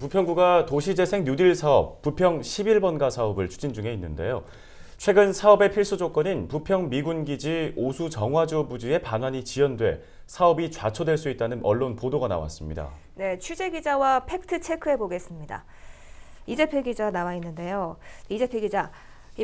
부평구가 도시재생 뉴딜 사업 부평 11번가 사업을 추진 중에 있는데요. 최근 사업의 필수 조건인 부평 미군기지 오수 정화조 부지의 반환이 지연돼 사업이 좌초될 수 있다는 언론 보도가 나왔습니다. 네, 취재 기자와 팩트 체크해 보겠습니다. 이재필 기자 나와 있는데요. 이재필 기자,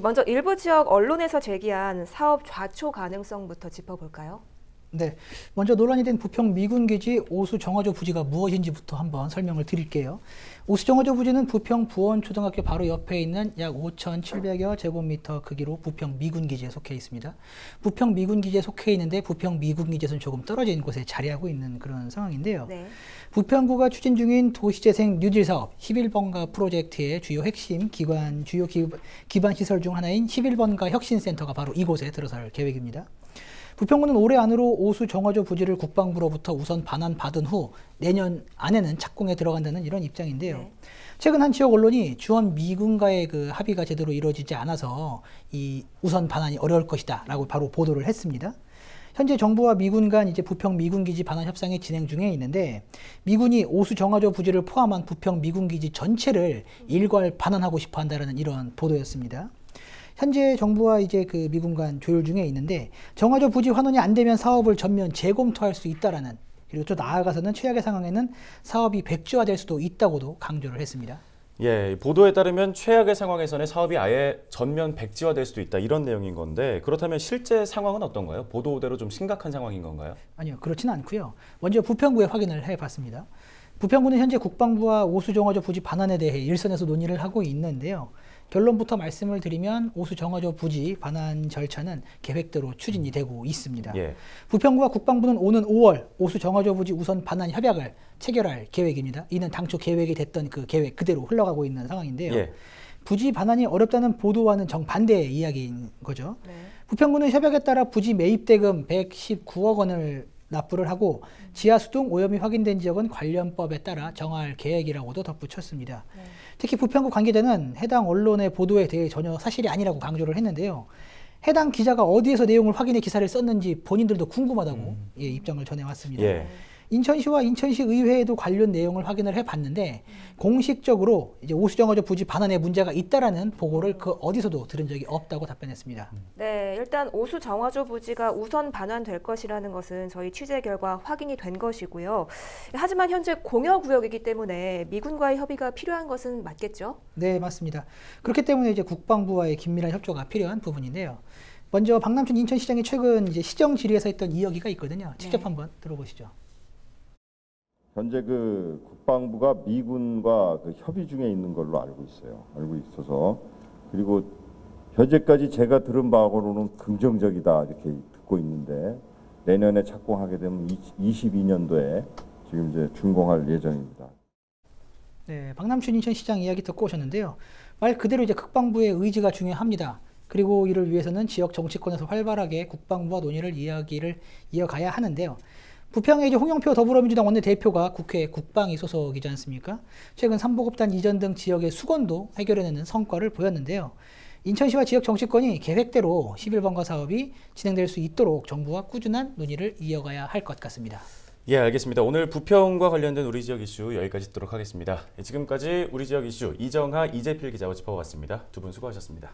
먼저 일부 지역 언론에서 제기한 사업 좌초 가능성부터 짚어볼까요? 네, 먼저 논란이 된 부평 미군기지 오수 정화조 부지가 무엇인지부터 한번 설명을 드릴게요. 오수 정화조 부지는 부평 부원초등학교 바로 옆에 있는 약 5,700여 제곱미터 크기로 부평 미군기지에 속해 있습니다. 부평 미군기지에 속해 있는데 부평 미군기지에서는 조금 떨어진 곳에 자리하고 있는 그런 상황인데요. 네. 부평구가 추진 중인 도시재생 뉴딜 사업 11번가 프로젝트의 주요 핵심 주요 기반 시설 중 하나인 11번가 혁신센터가 바로 이곳에 들어설 계획입니다. 부평구는 올해 안으로 오수 정화조 부지를 국방부로부터 우선 반환받은 후 내년 안에는 착공에 들어간다는 이런 입장인데요. 네. 최근 한 지역 언론이 주원 미군과의 그 합의가 제대로 이루어지지 않아서 이 우선 반환이 어려울 것이다 라고 바로 보도를 했습니다. 현재 정부와 미군 간 이제 부평 미군기지 반환 협상이 진행 중에 있는데 미군이 오수 정화조 부지를 포함한 부평 미군기지 전체를 일괄 반환하고 싶어 한다는 이런 보도였습니다. 현재 정부와 이제 그 미군 간 조율 중에 있는데 정화조 부지 환원이 안 되면 사업을 전면 재검토할 수 있다라는, 그리고 또 나아가서는 최악의 상황에는 사업이 백지화될 수도 있다고도 강조를 했습니다. 예, 보도에 따르면 최악의 상황에서는 사업이 아예 전면 백지화될 수도 있다 이런 내용인 건데 그렇다면 실제 상황은 어떤가요? 보도대로 좀 심각한 상황인 건가요? 아니요, 그렇지는 않고요. 먼저 부평구에 확인을 해봤습니다. 부평구는 현재 국방부와 오수 정화조 부지 반환에 대해 일선에서 논의를 하고 있는데요. 결론부터 말씀을 드리면 오수 정화조 부지 반환 절차는 계획대로 추진이 되고 있습니다. 예. 부평구와 국방부는 오는 5월 오수 정화조 부지 우선 반환 협약을 체결할 계획입니다. 이는 당초 계획이 됐던 그 계획 그대로 흘러가고 있는 상황인데요. 예. 부지 반환이 어렵다는 보도와는 정반대의 이야기인 거죠. 네. 부평구는 협약에 따라 부지 매입대금 119억 원을 납부를 하고 지하수 등 오염이 확인된 지역은 관련법에 따라 정할 계획이라고도 덧붙였습니다. 네. 특히 부평구 관계자는 해당 언론의 보도에 대해 전혀 사실이 아니라고 강조를 했는데요. 해당 기자가 어디에서 내용을 확인해 기사를 썼는지 본인들도 궁금하다고 입장을 전해왔습니다. 예. 인천시와 인천시 의회에도 관련 내용을 확인을 해봤는데 공식적으로 이제 오수 정화조 부지 반환에 문제가 있다라는 보고를 그 어디서도 들은 적이 없다고 답변했습니다. 네, 일단 오수 정화조 부지가 우선 반환될 것이라는 것은 저희 취재 결과 확인이 된 것이고요. 하지만 현재 공여구역이기 때문에 미군과의 협의가 필요한 것은 맞겠죠? 네, 맞습니다. 그렇기 때문에 이제 국방부와의 긴밀한 협조가 필요한 부분인데요. 먼저 박남춘 인천시장이 최근 이제 시정 질의에서 했던 이야기가 있거든요. 직접 한번 들어보시죠. 현재 그 국방부가 미군과 그 협의 중에 있는 걸로 알고 있어서 그리고 현재까지 제가 들은 바로는 긍정적이다 이렇게 듣고 있는데 내년에 착공하게 되면 22년도에 지금 이제 준공할 예정입니다. 네, 박남춘 인천시장 이야기 듣고 오셨는데요. 말 그대로 이제 국방부의 의지가 중요합니다. 그리고 이를 위해서는 지역 정치권에서 활발하게 국방부와 논의를 이어가야 하는데요. 부평의 이제 홍영표 더불어민주당 원내대표가 국회 국방위 소속이지 않습니까? 최근 삼보급단 이전 등 지역의 수건도 해결해내는 성과를 보였는데요. 인천시와 지역 정치권이 계획대로 11번가 사업이 진행될 수 있도록 정부와 꾸준한 논의를 이어가야 할 것 같습니다. 예, 알겠습니다. 오늘 부평과 관련된 우리 지역 이슈 여기까지 듣도록 하겠습니다. 지금까지 우리 지역 이슈 이정하, 이재필 기자와 짚어봤습니다. 두 분 수고하셨습니다.